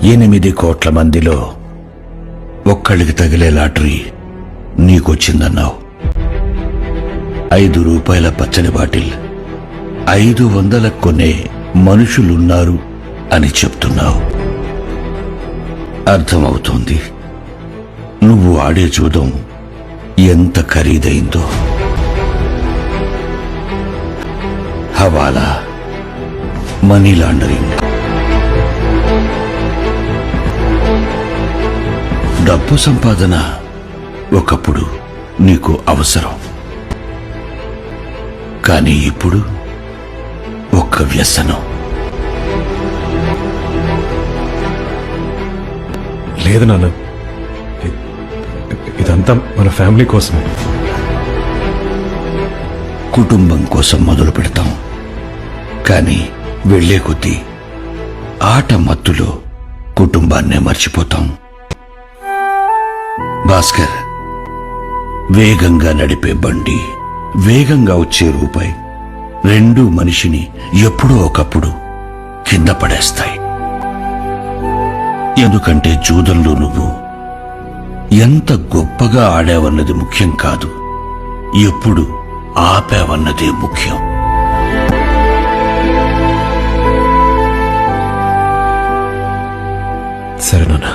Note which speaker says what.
Speaker 1: 8 కోట్ల మందిలో ఒక్కళ్ళకి తగిలే లాటరీ నీకొచ్చిందన్నావు. 5 రూపాయల పచ్చడి బాటిల్ 500 కొనే మనుషులున్నారు అని చెప్తున్నావు. అర్థమవుతోంది నువ్వు ఆడే జూదం ఎంత ఖరీదైందో. హవాలా, మనీ లాండరింగ్, డబ్బు సంపాదన ఒకప్పుడు నీకు అవసరం, కానీ ఇప్పుడు ఒక్క వ్యసనం.
Speaker 2: లేదు నాన్న, ఇదంతా మన ఫ్యామిలీ కోసమే.
Speaker 1: కుటుంబం కోసం మొదలు పెడతాం, కానీ వెళ్లే కొద్దీ ఆట మత్తులో కుటుంబాన్నే మర్చిపోతాం. భాస్కర్, వేగంగా నడిపే బండి, వేగంగా వచ్చే రూపాయి రెండూ మనిషిని ఎప్పుడో ఒకప్పుడు కింద పడేస్తాయి. ఎందుకంటే జూదంలో నువ్వు ఎంత గొప్పగా ఆడావన్నది ముఖ్యం కాదు, ఎప్పుడు ఆపావన్నదే ముఖ్యం.
Speaker 2: సరే నాన్న.